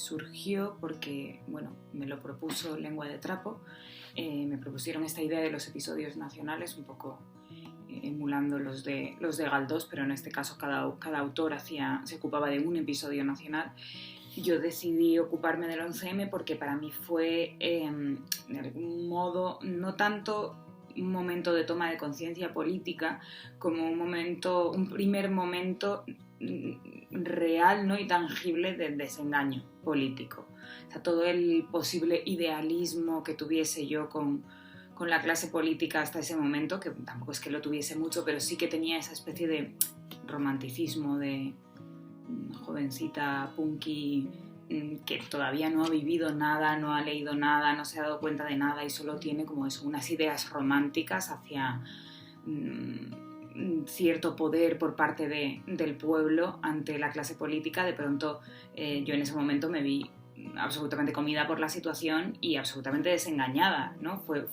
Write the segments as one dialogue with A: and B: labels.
A: surgió porque, bueno, me lo propuso Lengua de Trapo, me propusieron esta idea de los episodios nacionales, un poco emulando los de Galdós, pero en este caso cada autor se ocupaba de un episodio nacional. Yo decidí ocuparme del 11M porque para mí fue, de algún modo, no tanto un momento de toma de conciencia política como un primer momento real, ¿no? Y tangible de desengaño político. O sea, todo el posible idealismo que tuviese yo con la clase política hasta ese momento, que tampoco es que lo tuviese mucho, pero sí que tenía esa especie de romanticismo de jovencita punky que todavía no ha vivido nada, no ha leído nada, no se ha dado cuenta de nada y solo tiene como eso, unas ideas románticas hacia cierto poder por parte del pueblo ante la clase política. De pronto yo en ese momento me vi absolutamente comida por la situación y absolutamente desengañada, ¿no? Fue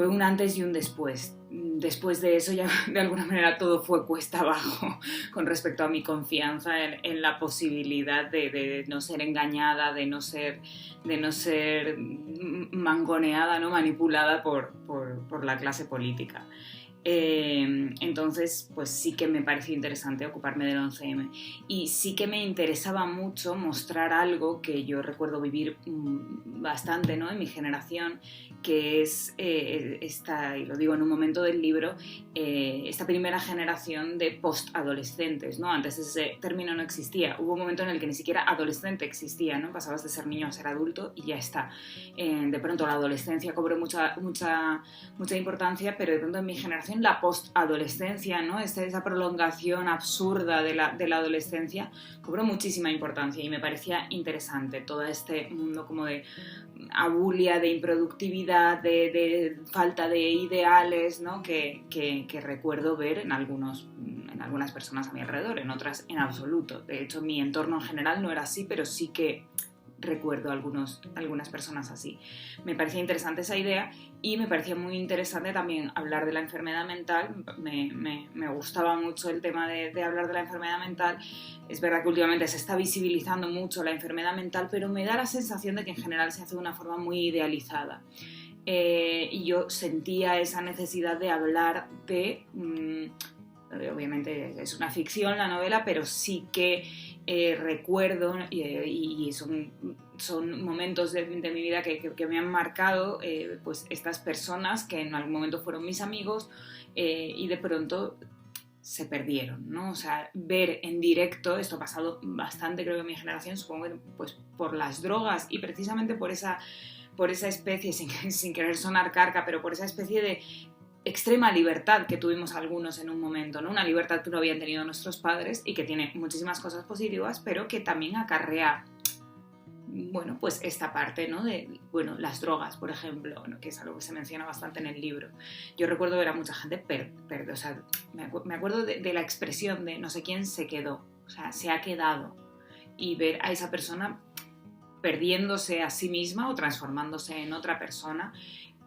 A: un antes y un después. Después de eso ya de alguna manera todo fue cuesta abajo con respecto a mi confianza en la posibilidad de no ser engañada, de no ser mangoneada, ¿no? Manipulada por la clase política. Entonces, pues sí que me pareció interesante ocuparme del 11M y sí que me interesaba mucho mostrar algo que yo recuerdo vivir bastante, ¿no? En mi generación, que es esta, y lo digo en un momento del libro, esta primera generación de postadolescentes, ¿no? Antes ese término no existía, hubo un momento en el que ni siquiera adolescente existía, ¿no? Pasabas de ser niño a ser adulto y ya está. De pronto la adolescencia cobró mucha importancia, pero de pronto en mi generación la postadolescencia, ¿no? Esa prolongación absurda de la adolescencia cobró muchísima importancia y me parecía interesante todo este mundo como de abulia, de improductividad, de falta de ideales, ¿no? que recuerdo ver en algunas personas a mi alrededor, en otras en absoluto. De hecho, mi entorno en general no era así, pero sí que recuerdo algunas personas así. Me parecía interesante esa idea y me parecía muy interesante también hablar de la enfermedad mental. Me gustaba mucho el tema de hablar de la enfermedad mental. Es verdad que últimamente se está visibilizando mucho la enfermedad mental, pero me da la sensación de que en general se hace de una forma muy idealizada. Y yo sentía esa necesidad de hablar de... obviamente es una ficción la novela, pero sí que recuerdo y son momentos de mi vida que me han marcado, pues estas personas que en algún momento fueron mis amigos y de pronto se perdieron, ¿no? O sea, ver en directo, esto ha pasado bastante creo que en mi generación, supongo que pues por las drogas y precisamente por esa especie, sin querer sonar carca, pero por esa especie de extrema libertad que tuvimos algunos en un momento, ¿no? Una libertad que no habían tenido nuestros padres y que tiene muchísimas cosas positivas, pero que también acarrea, bueno, pues esta parte, ¿no? De, bueno, las drogas, por ejemplo, ¿no? Que es algo que se menciona bastante en el libro. Yo recuerdo ver a mucha gente o sea, me acuerdo de la expresión de no sé quién se quedó, o sea, se ha quedado, y ver a esa persona perdiéndose a sí misma o transformándose en otra persona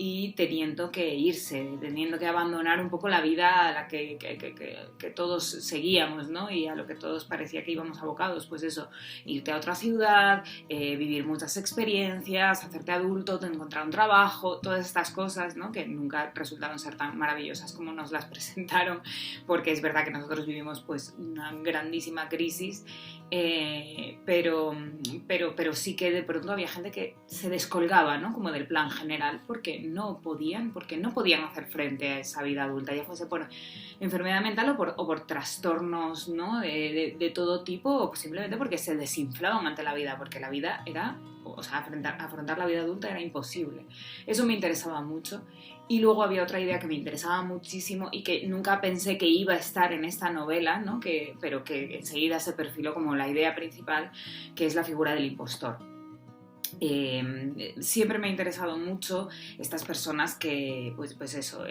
A: y teniendo que irse, teniendo que abandonar un poco la vida a la que todos seguíamos, ¿no? Y a lo que todos parecía que íbamos abocados, pues eso, irte a otra ciudad, vivir muchas experiencias, hacerte adulto, encontrar un trabajo, todas estas cosas, ¿no? Que nunca resultaron ser tan maravillosas como nos las presentaron, porque es verdad que nosotros vivimos pues una grandísima crisis, pero sí que de pronto había gente que se descolgaba, ¿no? Como del plan general porque no podían hacer frente a esa vida adulta, ya fuese por enfermedad mental o por trastornos, ¿no? de todo tipo, o simplemente porque se desinflaban ante la vida, porque la vida era, o sea, afrontar la vida adulta era imposible. Eso me interesaba mucho. Y luego había otra idea que me interesaba muchísimo y que nunca pensé que iba a estar en esta novela, ¿no? Pero que enseguida se perfiló como la idea principal, que es la figura del impostor. Siempre me ha interesado mucho estas personas que, pues eso,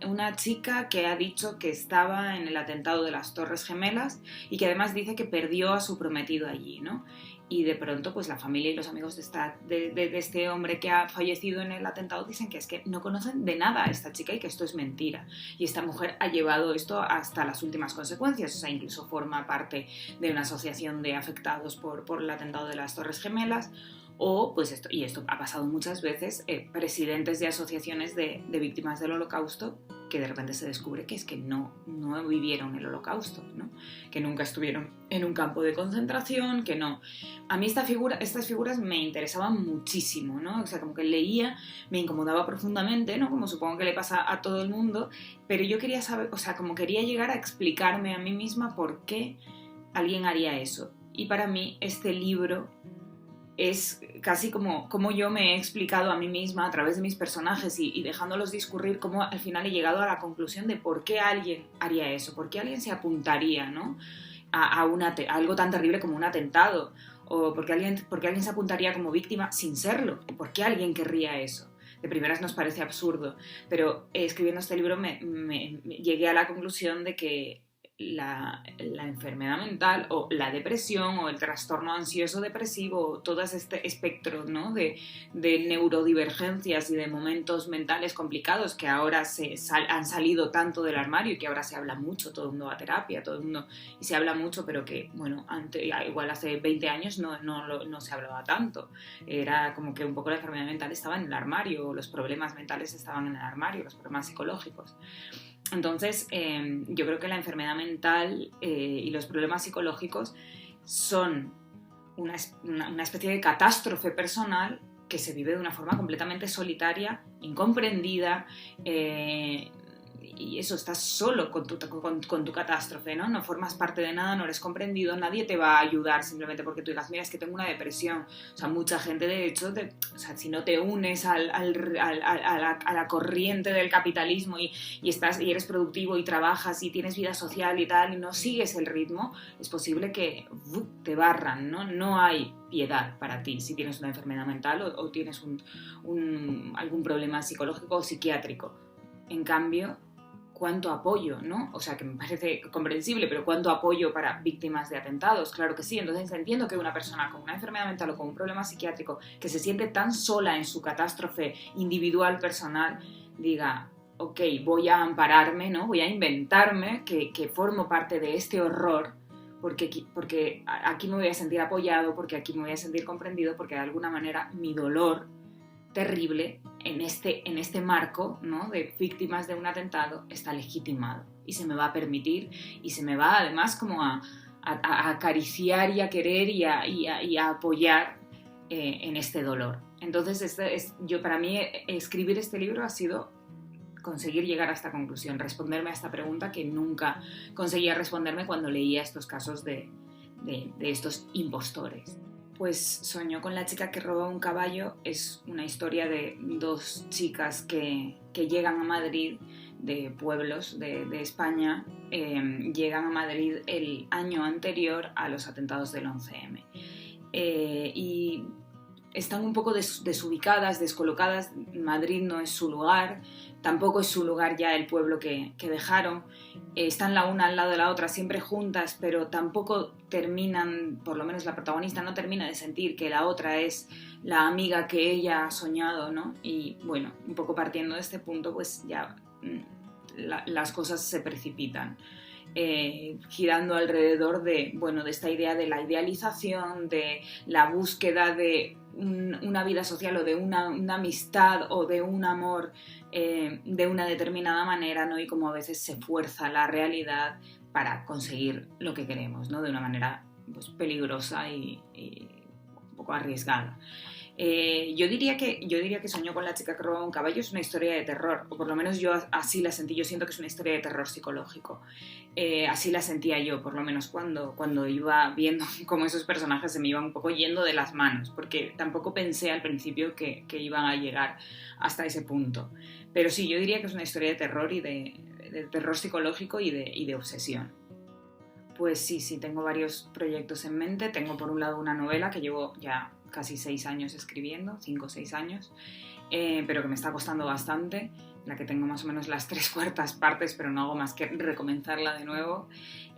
A: una chica que ha dicho que estaba en el atentado de las Torres Gemelas y que además dice que perdió a su prometido allí, ¿no? y de pronto pues la familia y los amigos de este hombre que ha fallecido en el atentado dicen que es que no conocen de nada a esta chica y que esto es mentira. Y esta mujer ha llevado esto hasta las últimas consecuencias, o sea, incluso forma parte de una asociación de afectados por el atentado de las Torres Gemelas. O, pues esto, y esto ha pasado muchas veces, presidentes de asociaciones de víctimas del Holocausto que de repente se descubre que es que no vivieron el Holocausto, ¿no? Que nunca estuvieron en un campo de concentración, que no. A mí estas figuras me interesaban muchísimo, ¿no? O sea, como que leía, me incomodaba profundamente, ¿no? Como supongo que le pasa a todo el mundo, pero yo quería saber, o sea, como quería llegar a explicarme a mí misma por qué alguien haría eso. Y para mí este libro es casi como yo me he explicado a mí misma a través de mis personajes y dejándolos discurrir, cómo al final he llegado a la conclusión de por qué alguien haría eso, por qué alguien se apuntaría, ¿no? a algo tan terrible como un atentado, o por qué alguien se apuntaría como víctima sin serlo, por qué alguien querría eso. De primeras nos parece absurdo, pero escribiendo este libro llegué a la conclusión de que la enfermedad mental o la depresión o el trastorno ansioso depresivo, todo este espectro, ¿no? de neurodivergencias y de momentos mentales complicados que ahora han salido tanto del armario y que ahora se habla mucho, todo el mundo va a terapia, todo el mundo, y se habla mucho, pero que, bueno, igual hace 20 años no se hablaba tanto. Era como que un poco la enfermedad mental estaba en el armario, los problemas mentales estaban en el armario, los problemas psicológicos. Entonces, yo creo que la enfermedad mental y los problemas psicológicos son una especie de catástrofe personal que se vive de una forma completamente solitaria, incomprendida, y eso, estás solo con tu catástrofe, ¿no? No formas parte de nada, no eres comprendido, nadie te va a ayudar simplemente porque tú digas, mira, es que tengo una depresión. O sea, mucha gente, de hecho, o sea, si no te unes a la corriente del capitalismo y eres productivo y trabajas y tienes vida social y tal, y no sigues el ritmo, es posible que te barran, ¿no? No hay piedad para ti si tienes una enfermedad mental o tienes algún problema psicológico o psiquiátrico. En cambio, cuánto apoyo, ¿no? O sea, que me parece comprensible, pero cuánto apoyo para víctimas de atentados, claro que sí. Entonces entiendo que una persona con una enfermedad mental o con un problema psiquiátrico que se siente tan sola en su catástrofe individual, personal, diga, ok, voy a ampararme, ¿no? Voy a inventarme que formo parte de este horror porque aquí me voy a sentir apoyado, porque aquí me voy a sentir comprendido, porque de alguna manera mi dolor terrible en este marco, ¿no? de víctimas de un atentado está legitimado y se me va a permitir y se me va además como a acariciar y a querer y a apoyar en este dolor. Entonces para mí escribir este libro ha sido conseguir llegar a esta conclusión, responderme a esta pregunta que nunca conseguía responderme cuando leía estos casos de estos impostores. Pues Soñó con la chica que roba un caballo es una historia de dos chicas que llegan a Madrid de pueblos de España, llegan a Madrid el año anterior a los atentados del 11M. Y están un poco desubicadas, descolocadas. Madrid no es su lugar, tampoco es su lugar ya el pueblo que dejaron. Están la una al lado de la otra, siempre juntas, pero tampoco terminan, por lo menos la protagonista no termina de sentir que la otra es la amiga que ella ha soñado, ¿no? Y bueno, un poco partiendo de este punto, pues ya las cosas se precipitan. Girando alrededor de esta idea de la idealización, de la búsqueda de una vida social o de una amistad o de un amor de una determinada manera, ¿no? Y como a veces se fuerza la realidad para conseguir lo que queremos, ¿no? De una manera pues, peligrosa y un poco arriesgada. Yo diría que Soñó con la chica que roba un caballo es una historia de terror, o por lo menos yo así la sentí. Yo siento que es una historia de terror psicológico. Así la sentía yo, por lo menos cuando iba viendo cómo esos personajes se me iban un poco yendo de las manos, porque tampoco pensé al principio que iban a llegar hasta ese punto. Pero sí, yo diría que es una historia de terror y de terror psicológico y de obsesión. Pues sí, tengo varios proyectos en mente. Tengo por un lado una novela que llevo ya casi 6 años escribiendo, 5 o 6 años, pero que me está costando bastante. la que tengo más o menos las 3/4 partes, pero no hago más que recomenzarla de nuevo.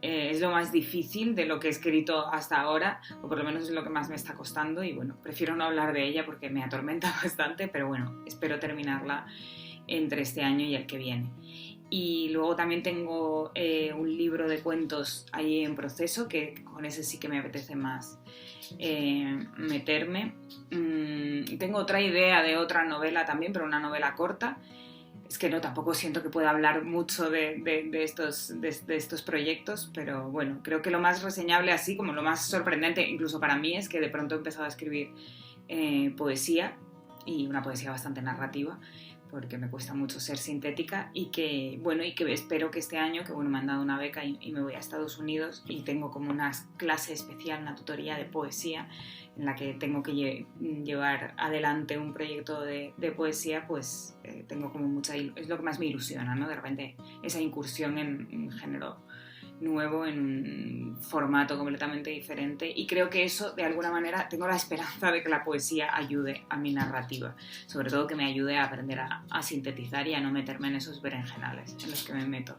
A: Es lo más difícil de lo que he escrito hasta ahora, o por lo menos es lo que más me está costando, y bueno, prefiero no hablar de ella porque me atormenta bastante, pero bueno, espero terminarla entre este año y el que viene. Y luego también tengo un libro de cuentos ahí en proceso, que con ese sí que me apetece más meterme. Tengo otra idea de otra novela también, pero una novela corta. Es que no, tampoco siento que pueda hablar mucho de estos proyectos, pero bueno, creo que lo más reseñable así, como lo más sorprendente, incluso para mí, es que de pronto he empezado a escribir poesía, y una poesía bastante narrativa, porque me cuesta mucho ser sintética, y que espero que este año, que bueno, me han dado una beca y me voy a Estados Unidos y tengo como una clase especial, una tutoría de poesía en la que tengo que llevar adelante un proyecto de poesía, pues tengo como es lo que más me ilusiona, ¿no? De repente esa incursión en un género nuevo, en un formato completamente diferente, y creo que eso, de alguna manera, tengo la esperanza de que la poesía ayude a mi narrativa, sobre todo que me ayude a aprender a sintetizar y a no meterme en esos berenjenales en los que me meto.